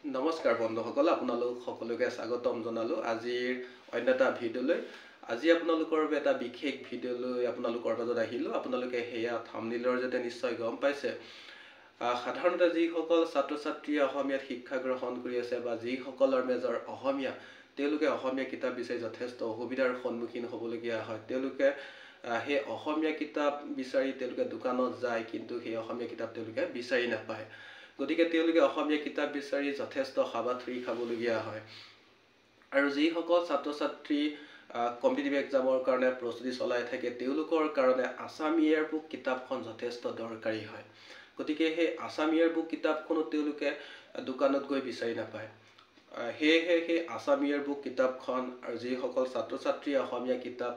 নমস্কাৰ বন্ধুসকল, আপোনালোক সকলোকে স্বাগতম জনালো আজিৰ অন্য এটা ভিডিঅ'লৈ। আজি আপোনালোকৰ বাবে এটা বিশেষ ভিডিঅ'লৈ আপোনালোকৰ মাজত আহিলো। আপোনালোকে হেয়া থাম্বনেইলৰ জৰিয়তে নিশ্চয় গম পাইছে। সাধাৰণতে যিসকল ছাত্ৰ ছাত্ৰীয়ে অসমীয়াত শিক্ষা গ্ৰহণ কৰি আছে বা যিসকলৰ মেজৰ অসমীয়া, তেওঁলোকে অসমীয়া কিতাপ বিচাৰি যথেষ্ট অসুবিধাৰ সন্মুখীন হ'বলগীয়া হয়। তেওঁলোকে সেই অসমীয়া কিতাপ বিচাৰি তেওঁলোকে দোকানত যায়, কিন্তু সেই অসমীয়া কিতাপ তেওঁলোকে বিচাৰি নাপায়। গতিকে তেওঁলোকে অসমীয়া কিতাপ বিচাৰি যথেষ্ট হাবাথুৰি খাবলগীয়া হয়। আৰু যিসকল ছাত্ৰ ছাত্ৰী কম্পিটিটিভ এক্সামৰ কাৰণে প্ৰস্তুতি চলাই থাকে, তেওঁলোকৰ কাৰণে আছাম ইয়েৰ বুক কিতাপখন যথেষ্ট দৰকাৰী হয়। গতিকে সেই আছাম ইয়েৰ বুক কিতাপখনো তেওঁলোকে দোকানত গৈ বিচাৰি নাপায়। সেয়েহে সেই আছাম ইয়েৰ বুক কিতাপখন আৰু যিসকল ছাত্ৰ ছাত্ৰীয়ে অসমীয়া কিতাপ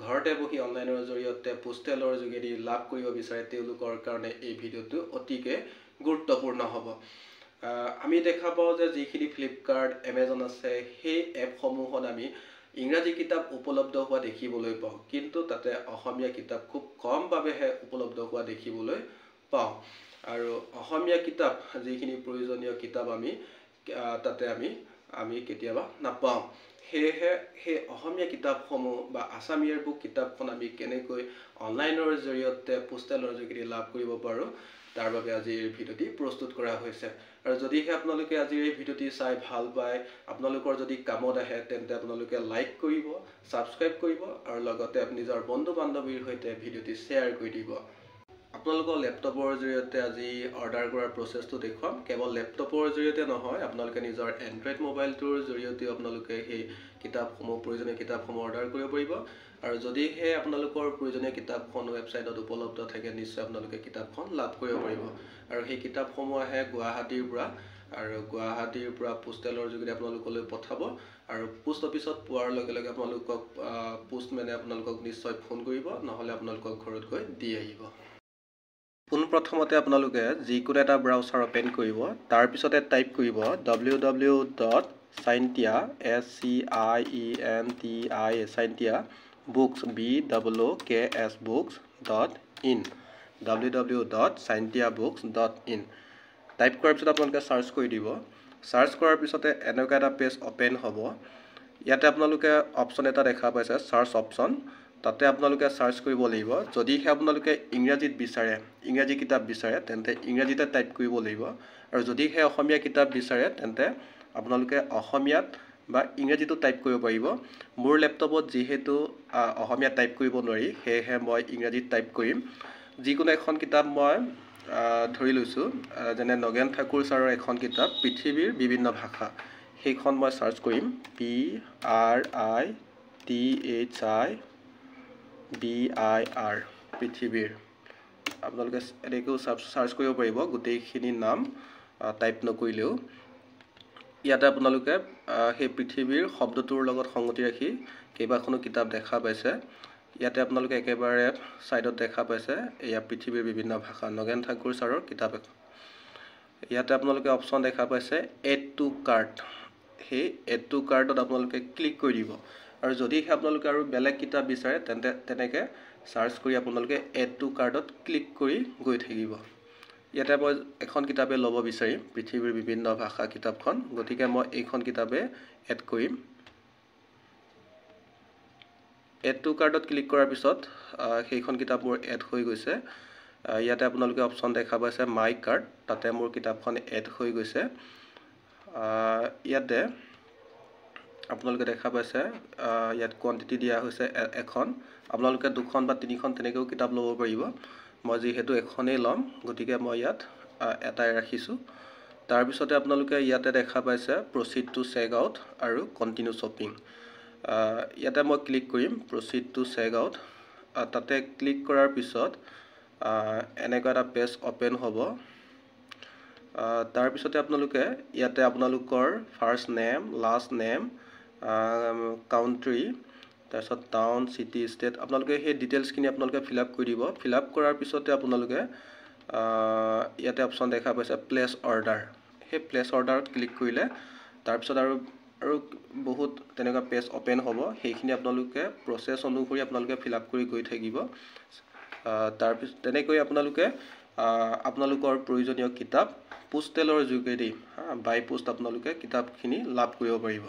ঘৰতে বহি অনলাইনৰ জৰিয়তে পোষ্টেলৰ যোগেদি লাভ কৰিব বিচাৰে, তেওঁলোকৰ কাৰণে এই ভিডিঅ'টো অতিকে গুৰুত্বপূৰ্ণ হ'ব। আমি দেখা পাওঁ যে যিখিনি ফ্লিপকাৰ্ট, এমেজন আছে, সেই এপসমূহত আমি ইংৰাজী কিতাপ উপলব্ধ হোৱা দেখিবলৈ পাওঁ, কিন্তু তাতে অসমীয়া কিতাপ খুব কমভাৱেহে উপলব্ধ হোৱা দেখিবলৈ পাওঁ। আৰু অসমীয়া কিতাপ যিখিনি প্ৰয়োজনীয় কিতাপ আমি তাতে আমি কেতিয়াবা নাপাওঁ। সেয়েহে সেই অসমীয়া কিতাপসমূহ বা আছাম ইয়েৰ বুক কিতাপখন আমি কেনেকৈ অনলাইনৰ জৰিয়তে পোষ্টেলৰ যোগেদি লাভ কৰিব পাৰোঁ, তাৰ বাবে আজিৰ ভিডিঅ'টি প্ৰস্তুত কৰা হৈছে। আৰু যদিহে আপোনালোকে আজিৰ এই ভিডিঅ'টি চাই ভাল পায়, আপোনালোকৰ যদি কামত আহে, তেন্তে আপোনালোকে লাইক কৰিব, ছাবস্ক্ৰাইব কৰিব আৰু লগতে নিজৰ বন্ধু বান্ধৱীৰ সৈতে ভিডিঅ'টি শ্বেয়াৰ কৰি দিব। আপোনালোকৰ লেপটপৰ জৰিয়তে আজি অৰ্ডাৰ কৰাৰ প্ৰচেছটো দেখুৱাম। কেৱল লেপটপৰ জৰিয়তে নহয়, আপোনালোকে নিজৰ এণ্ড্ৰইড মোবাইলটোৰ জৰিয়তেও আপোনালোকে সেই কিতাপসমূহ প্ৰয়োজনীয় কিতাপসমূহ অৰ্ডাৰ কৰিব পাৰিব। আৰু যদিহে আপোনালোকৰ প্ৰয়োজনীয় কিতাপখন ৱেবছাইটত উপলব্ধ থাকে, নিশ্চয় আপোনালোকে কিতাপখন লাভ কৰিব পাৰিব। আৰু সেই কিতাপসমূহ আহে গুৱাহাটীৰ পৰা, আৰু গুৱাহাটীৰ পৰা পোষ্টেলৰ যোগেদি আপোনালোকলৈ পঠাব। আৰু পোষ্ট অফিচত পোৱাৰ লগে লগে আপোনালোকক পোষ্টমেনে আপোনালোকক নিশ্চয় ফোন কৰিব, নহ'লে আপোনালোকক ঘৰত গৈ দি আহিব। পোনপ্ৰথমতে আপোনালোকে যিকোনো এটা ব্ৰাউচাৰ অ'পেন কৰিব, তাৰপিছতে টাইপ কৰিব www.scientia scientia books books.in www.scientiabooks.in type কৰাৰ পিছত আপোনালোকে চাৰ্চ কৰি দিব। চাৰ্চ কৰাৰ পিছতে এনেকুৱা এটা পেজ অ'পেন হ'ব। ইয়াতে আপোনালোকে অপশ্যন এটা দেখা পাইছে, চাৰ্চ অপশ্যন। তাতে আপোনালোকে চাৰ্চ কৰিব লাগিব। যদিহে আপোনালোকে ইংৰাজীত বিচাৰে, ইংৰাজী কিতাপ বিচাৰে, তেন্তে ইংৰাজীতে টাইপ কৰিব লাগিব। আৰু যদিহে অসমীয়া কিতাপ বিচাৰে, তেন্তে আপোনালোকে অসমীয়াত বা ইংৰাজীটো টাইপ কৰিব পাৰিব। মোৰ লেপটপত যিহেতু অসমীয়াত টাইপ কৰিব নোৱাৰি, সেয়েহে মই ইংৰাজীত টাইপ কৰিম। যিকোনো এখন কিতাপ মই ধৰি লৈছোঁ, যেনে নগেন ঠাকুৰ ছাৰৰ এখন কিতাপ পৃথিৱীৰ বিভিন্ন ভাষা, সেইখন মই চাৰ্চ কৰিম PRITHIBIR পৃথিৱীৰ। আপোনালোকে এনেকৈও চাৰ্চ কৰিব পাৰিব, গোটেইখিনি নাম টাইপ নকৰিলেও। ইয়াতে আপোনালোকে সেই পৃথিৱীৰ শব্দটোৰ লগত সংগতি ৰাখি কেইবাখনো কিতাপ দেখা পাইছে। ইয়াতে আপোনালোকে একেবাৰে ছাইডত দেখা পাইছে, এয়া পৃথিৱীৰ বিভিন্ন ভাষা, নগেন ঠাকুৰ ছাৰৰ কিতাপ এখন। ইয়াতে আপোনালোকে অপশ্যন দেখা পাইছে এড টু কাৰ্ট। সেই এড টু কাৰ্টত আপোনালোকে ক্লিক কৰি দিব। আৰু যদিহে আপোনালোকে আৰু বেলেগ কিতাপ বিচাৰে, তেন্তে তেনেকৈ চাৰ্চ কৰি আপোনালোকে এড টু কাৰ্টত ক্লিক কৰি গৈ থাকিব। ইয়াতে মই এখন কিতাপে ল'ব বিচাৰিম, পৃথিৱীৰ বিভিন্ন ভাষা কিতাপখন, গতিকে মই এইখন কিতাপে এড কৰিম। এড টু কাৰ্টত ক্লিক কৰাৰ পিছত সেইখন কিতাপ মোৰ এড হৈ গৈছে। ইয়াতে আপোনালোকে অপশ্যন দেখা পাইছে মাই কাৰ্ট, তাতে মোৰ কিতাপখন এড হৈ গৈছে। ইয়াতে আপোনালোকে দেখা পাইছে ইয়াত কোৱান্টিটি দিয়া হৈছে এখন। আপোনালোকে 2খন বা 3খন তেনেকৈও কিতাপ ল'ব পাৰিব। মই যিহেতু এখনেই ল'ম, গতিকে মই ইয়াত এটাই ৰাখিছোঁ। তাৰপিছতে আপোনালোকে ইয়াতে দেখা পাইছে প্ৰচিড টু চেক আউট আৰু কণ্টিনিউ শ্বপিং। ইয়াতে মই ক্লিক কৰিম প্ৰচিড টু চেক আউট। তাতে ক্লিক কৰাৰ পিছত এনেকুৱা এটা পেজ অ'পেন হ'ব। তাৰপিছতে আপোনালোকে ইয়াতে আপোনালোকৰ first name, last name, country, তাৰপিছত টাউন, চিটি, ষ্টেট, আপোনালোকে সেই ডিটেইলছখিনি আপোনালোকে ফিল আপ কৰি দিব। ফিল আপ কৰাৰ পিছতে আপোনালোকে ইয়াতে অপশ্যন দেখা পাইছে প্লেচ অৰ্ডাৰ। সেই প্লেচ অৰ্ডাৰত ক্লিক কৰিলে তাৰপিছত আৰু বহুত তেনেকুৱা পেজ অ'পেন হ'ব। সেইখিনি আপোনালোকে প্ৰচেছ অনুসৰি আপোনালোকে ফিল আপ কৰি গৈ থাকিব। তাৰপিছত তেনেকৈ আপোনালোকে আপোনালোকৰ প্ৰয়োজনীয় কিতাপ পোষ্টেলৰ যোগেদি বাই পোষ্ট আপোনালোকে কিতাপখিনি লাভ কৰিব পাৰিব।